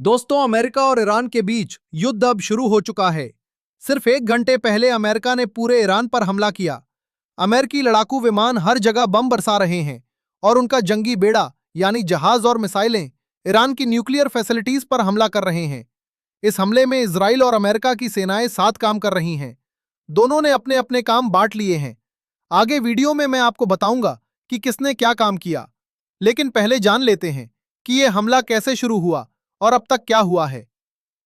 दोस्तों, अमेरिका और ईरान के बीच युद्ध अब शुरू हो चुका है। सिर्फ 1 घंटे पहले अमेरिका ने पूरे ईरान पर हमला किया। अमेरिकी लड़ाकू विमान हर जगह बम बरसा रहे हैं और उनका जंगी बेड़ा यानी जहाज और मिसाइलें ईरान की न्यूक्लियर फैसिलिटीज पर हमला कर रहे हैं। इस हमले में इजराइल और अमेरिका की सेनाएं साथ काम कर रही हैं। दोनों ने अपने अपने काम बांट लिए हैं। आगे वीडियो में मैं आपको बताऊंगा कि किसने क्या काम किया। लेकिन पहले जान लेते हैं कि यह हमला कैसे शुरू हुआ और अब तक क्या हुआ है।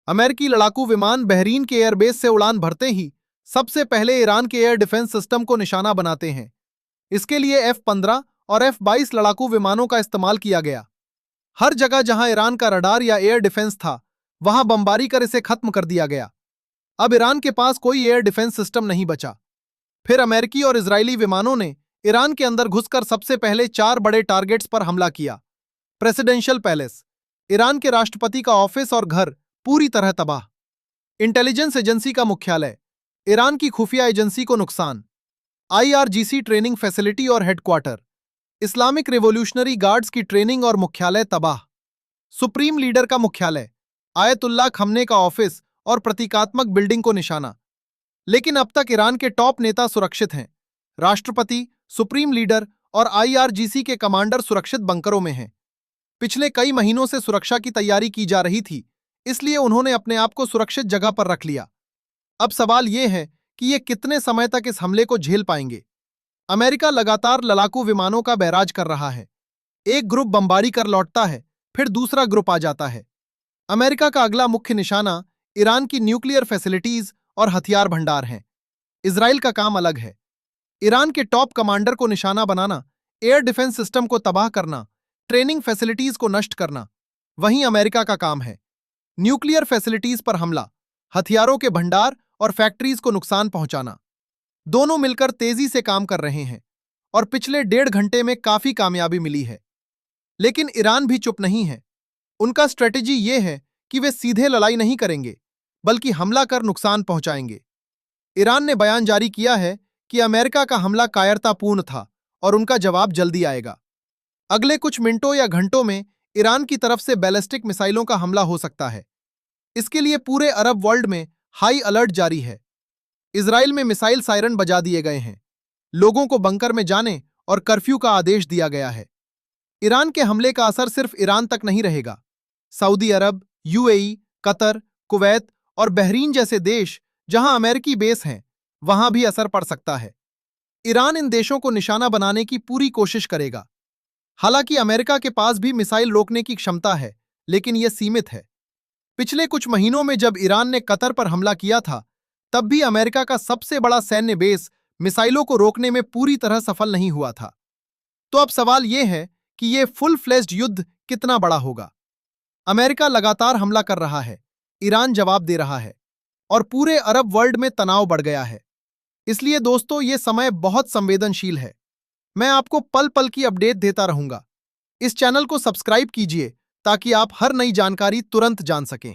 अमेरिकी लड़ाकू विमान बहरीन के एयरबेस से उड़ान भरते ही सबसे पहले ईरान के एयर डिफेंस सिस्टम को निशाना बनाते हैं। इसके लिए F-15 और F-22 लड़ाकू विमानों का इस्तेमाल किया गया। हर जगह जहां ईरान का रडार या एयर डिफेंस था, वहां बमबारी कर इसे खत्म कर दिया गया। अब ईरान के पास कोई एयर डिफेंस सिस्टम नहीं बचा। फिर अमेरिकी और इजरायली विमानों ने ईरान के अंदर घुसकर सबसे पहले 4 बड़े टारगेट्स पर हमला किया। प्रेसिडेंशियल पैलेस, ईरान के राष्ट्रपति का ऑफिस और घर पूरी तरह तबाह। इंटेलिजेंस एजेंसी का मुख्यालय, ईरान की खुफिया एजेंसी को नुकसान। IRGC ट्रेनिंग फैसिलिटी और हेडक्वार्टर, इस्लामिक रिवॉल्यूशनरी गार्ड्स की ट्रेनिंग और मुख्यालय तबाह। सुप्रीम लीडर का मुख्यालय, आयतुल्लाह खमने का ऑफिस और प्रतीकात्मक बिल्डिंग को निशाना। लेकिन अब तक ईरान के टॉप नेता सुरक्षित हैं। राष्ट्रपति, सुप्रीम लीडर और IRGC के कमांडर सुरक्षित बंकरों में हैं। पिछले कई महीनों से सुरक्षा की तैयारी की जा रही थी, इसलिए उन्होंने अपने आप को सुरक्षित जगह पर रख लिया। अब सवाल यह है कि ये कितने समय तक इस हमले को झेल पाएंगे। अमेरिका लगातार लड़ाकू विमानों का बैराज कर रहा है। एक ग्रुप बमबारी कर लौटता है, फिर दूसरा ग्रुप आ जाता है। अमेरिका का अगला मुख्य निशाना ईरान की न्यूक्लियर फैसिलिटीज और हथियार भंडार हैं। इजराइल का काम अलग है। ईरान के टॉप कमांडर को निशाना बनाना, एयर डिफेंस सिस्टम को तबाह करना, ट्रेनिंग फैसिलिटीज को नष्ट करना। वहीं अमेरिका का काम है न्यूक्लियर फैसिलिटीज पर हमला, हथियारों के भंडार और फैक्ट्रीज को नुकसान पहुंचाना। दोनों मिलकर तेजी से काम कर रहे हैं और पिछले 1.5 घंटे में काफी कामयाबी मिली है। लेकिन ईरान भी चुप नहीं है। उनका स्ट्रेटेजी ये है कि वे सीधे लड़ाई नहीं करेंगे, बल्कि हमला कर नुकसान पहुंचाएंगे। ईरान ने बयान जारी किया है कि अमेरिका का हमला कायरतापूर्ण था और उनका जवाब जल्दी आएगा। अगले कुछ मिनटों या घंटों में ईरान की तरफ से बैलिस्टिक मिसाइलों का हमला हो सकता है। इसके लिए पूरे अरब वर्ल्ड में हाई अलर्ट जारी है। इजराइल में मिसाइल सायरन बजा दिए गए हैं। लोगों को बंकर में जाने और कर्फ्यू का आदेश दिया गया है। ईरान के हमले का असर सिर्फ ईरान तक नहीं रहेगा। सऊदी अरब, UAE, कतर, कुवैत और बहरीन जैसे देश जहां अमेरिकी बेस हैं, वहां भी असर पड़ सकता है। ईरान इन देशों को निशाना बनाने की पूरी कोशिश करेगा। हालांकि अमेरिका के पास भी मिसाइल रोकने की क्षमता है, लेकिन यह सीमित है। पिछले कुछ महीनों में जब ईरान ने कतर पर हमला किया था, तब भी अमेरिका का सबसे बड़ा सैन्य बेस मिसाइलों को रोकने में पूरी तरह सफल नहीं हुआ था। तो अब सवाल यह है कि यह फुल फ्लेज्ड युद्ध कितना बड़ा होगा। अमेरिका लगातार हमला कर रहा है, ईरान जवाब दे रहा है और पूरे अरब वर्ल्ड में तनाव बढ़ गया है। इसलिए दोस्तों, यह समय बहुत संवेदनशील है। मैं आपको पल पल की अपडेट देता रहूंगा। इस चैनल को सब्सक्राइब कीजिए ताकि आप हर नई जानकारी तुरंत जान सकें।